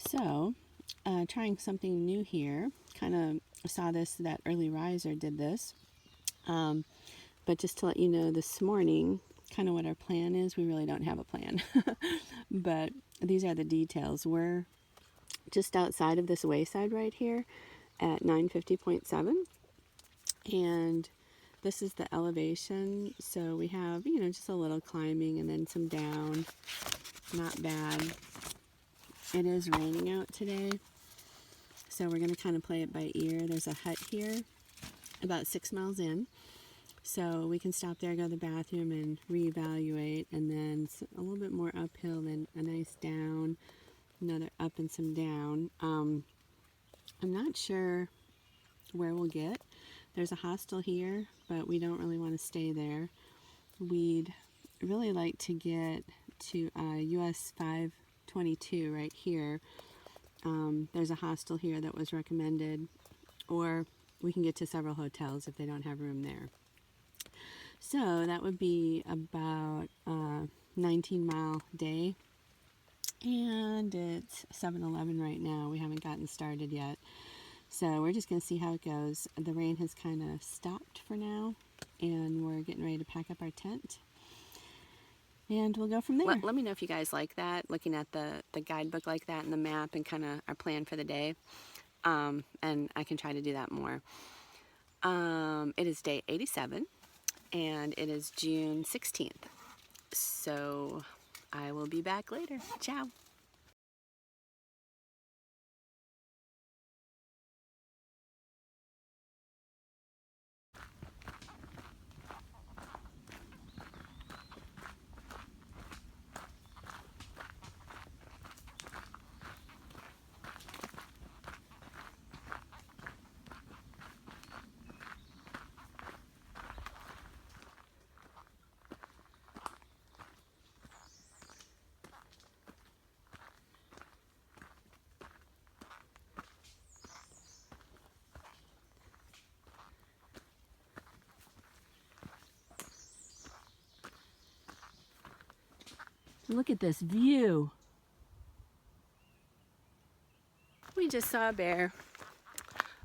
So, trying something new here. Kind of saw that early riser did this. But just to let you know, this morning, kind of what our plan is, we really don't have a plan. But these are the details. We're just outside of this wayside right here at 950.7. And this is the elevation. So we have, just a little climbing and then some down. Not bad. It is raining out today, so we're going to kind of play it by ear. There's a hut here about 6 miles in, so we can stop there, go to the bathroom, and reevaluate, and then a little bit more uphill, then a nice down, another up and some down. I'm not sure where we'll get. There's a hostel here, but we don't really want to stay there. We'd really like to get to US 522 right here. There's a hostel here that was recommended, or we can get to several hotels if they don't have room there. So that would be about a 19-mile day, and it's 7:11 right now. We haven't gotten started yet, so we're just going to see how it goes. The rain has kind of stopped for now, and we're getting ready to pack up our tent. And we'll go from there. Let me know if you guys like that, looking at the guidebook like that and the map and kind of our plan for the day. And I can try to do that more. It is day 87, and it is June 16th. So I will be back later. Ciao. Look at this view. We just saw a bear,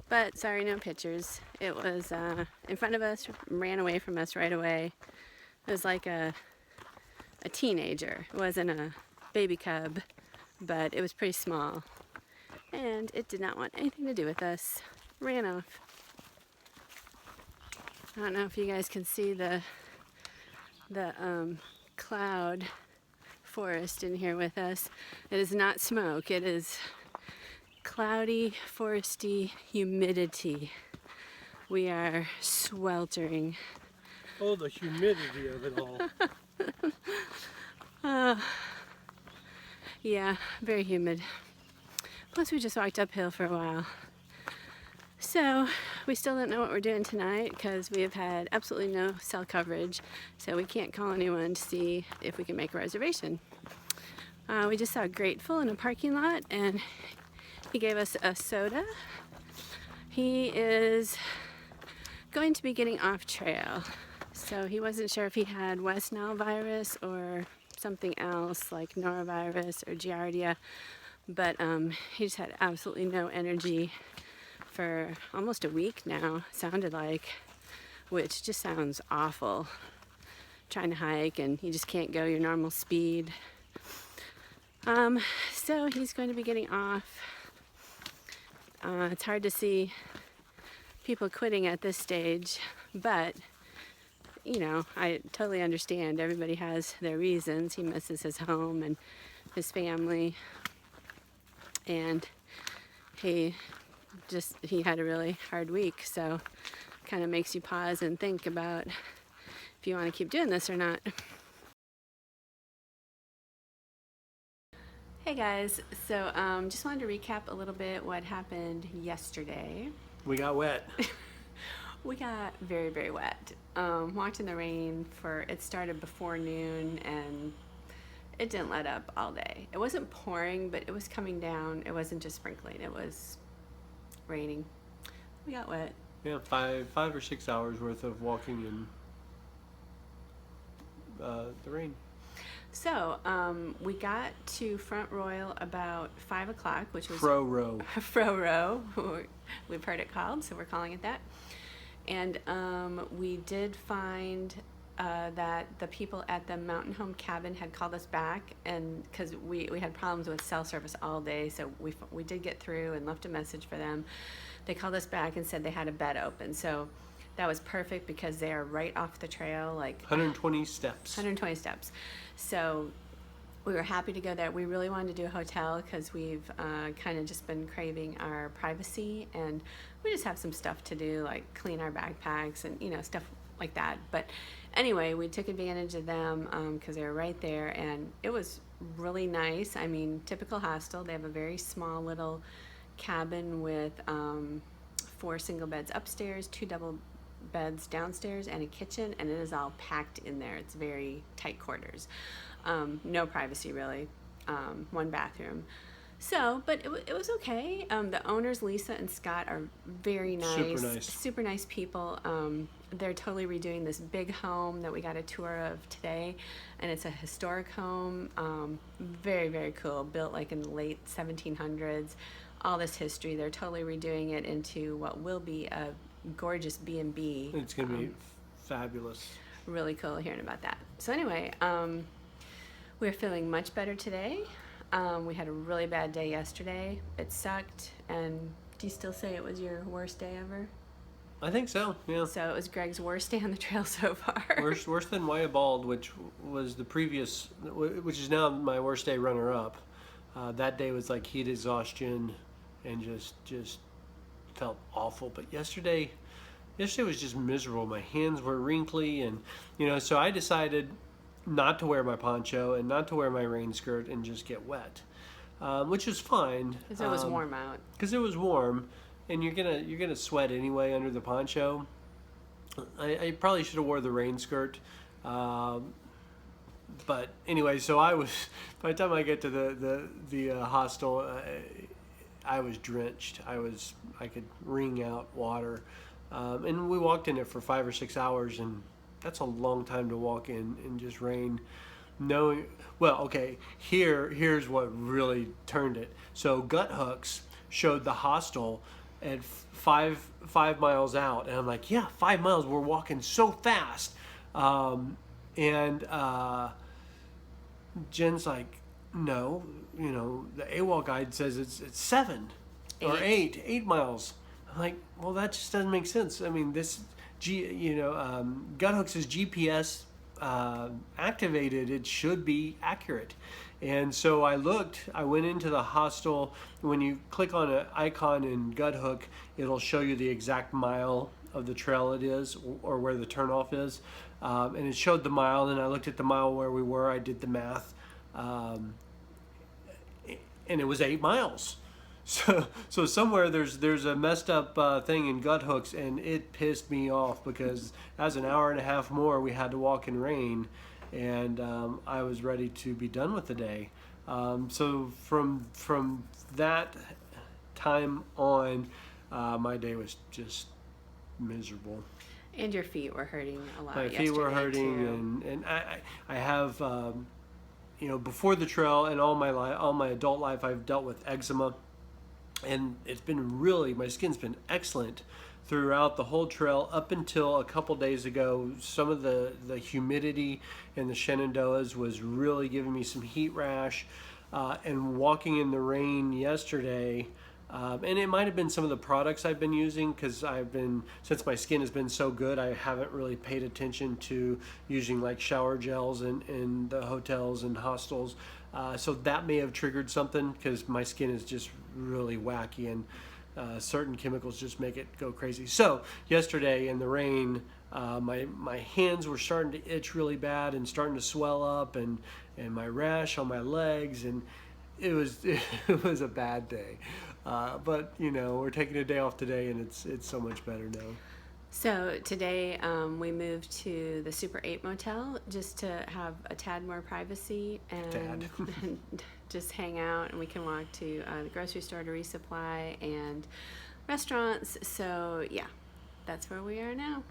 but sorry, no pictures. It was in front of us, ran away from us right away. It was like a teenager. It wasn't a baby cub, but it was pretty small. And it did not want anything to do with us. Ran off. I don't know if you guys can see the cloud forest in here with us. It is not smoke. It is cloudy, foresty humidity. We are sweltering. Oh, the humidity of it all. Yeah, very humid. Plus we just walked uphill for a while. So we still don't know what we're doing tonight because we have had absolutely no cell coverage, so we can't call anyone to see if we can make a reservation. We just saw Grateful in a parking lot, and he gave us a soda. He is going to be getting off trail, so he wasn't sure if he had West Nile virus or something else like norovirus or giardia, but he just had absolutely no energy for almost a week now, sounded like, which just sounds awful. Trying to hike and you just can't go your normal speed. So he's going to be getting off. It's hard to see people quitting at this stage, but I totally understand. Everybody has their reasons. He misses his home and his family, and he had a really hard week, so kind of makes you pause and think about if you want to keep doing this or not. Hey guys, so just wanted to recap a little bit what happened yesterday. We got wet. We got very, very wet. Walked in the rain it started before noon, and it didn't let up all day. It wasn't pouring, but it was coming down. It wasn't just sprinkling, it was raining. We got wet. Yeah, 5 or 6 hours worth of walking in the rain. So, we got to Front Royal about 5 o'clock, which was Fro row. Fro Row. We've heard it called, so we're calling it that. And we did find that the people at the Mountain Home Cabin had called us back, and because we had problems with cell service all day, so we did get through and left a message for them. They called us back and said they had a bed open, so that was perfect because they are right off the trail, like 120 steps. 120 steps. So we were happy to go there. We really wanted to do a hotel because we've kind of just been craving our privacy, and we just have some stuff to do, like clean our backpacks and, you know, stuff like that. But anyway, we took advantage of them because they were right there, and it was really nice. I mean, typical hostel. They have a very small little cabin with 4 single beds upstairs, 2 double beds downstairs, and a kitchen, and it is all packed in there. It's very tight quarters. No privacy really. 1 bathroom. So, but it was okay. The owners, Lisa and Scott, are very nice, super nice people. They're totally redoing this big home that we got a tour of today, and it's a historic home. Very, very cool. Built like in the late 1700s. All this history. They're totally redoing it into what will be a gorgeous B&B. It's going to be fabulous. Really cool hearing about that. So anyway, we're feeling much better today. We had a really bad day yesterday. It sucked. And do you still say it was your worst day ever? I think so, yeah. So it was Greg's worst day on the trail so far. Worse than Wyabald, which was the previous, which is now my worst day runner-up. That day was like heat exhaustion and just felt awful. But yesterday was just miserable. My hands were wrinkly, and so I decided not to wear my poncho and not to wear my rain skirt and just get wet, which is fine because it was warm out. Because it was warm, and you're gonna sweat anyway under the poncho. I probably should have wore the rain skirt, but anyway. So I was, by the time I get to the hostel, I was drenched. I could wring out water, and we walked in it for 5 or 6 hours, and that's a long time to walk in just rain. Here's what really turned it. So Gut Hooks showed the hostel at 5 miles out, and I'm like, yeah, 5 miles. We're walking so fast, and Jen's like, no, the AWOL guide says it's 7 or 8 miles. I'm like, well, that just doesn't make sense. I mean, this Gut Hooks is GPS activated. It should be accurate. And so I went into the hostel. When you click on an icon in Gut Hook, it'll show you the exact mile of the trail it is, or where the turnoff is. And it showed the mile, and I looked at the mile where we were. I did the math. And it was 8 miles. So somewhere there's a messed up thing in Gut Hooks, and it pissed me off because as an hour and a half more we had to walk in rain, and I was ready to be done with the day. So from that time on, my day was just miserable. And your feet were hurting a lot. My feet were hurting, too. and I have before the trail and all my adult life, I've dealt with eczema. And it's been my skin's been excellent throughout the whole trail up until a couple days ago. Some of the humidity in the Shenandoahs was really giving me some heat rash. And walking in the rain yesterday, and it might have been some of the products I've been using, because since my skin has been so good, I haven't really paid attention to using like shower gels in the hotels and hostels. So that may have triggered something, because my skin is just really wacky, and certain chemicals just make it go crazy. So yesterday in the rain, my hands were starting to itch really bad and starting to swell up, and my rash on my legs, and it was a bad day. But we're taking a day off today, and it's so much better now. So today we moved to the Super 8 motel just to have a tad more privacy and just hang out, and we can walk to the grocery store to resupply and restaurants. So yeah, that's where we are now.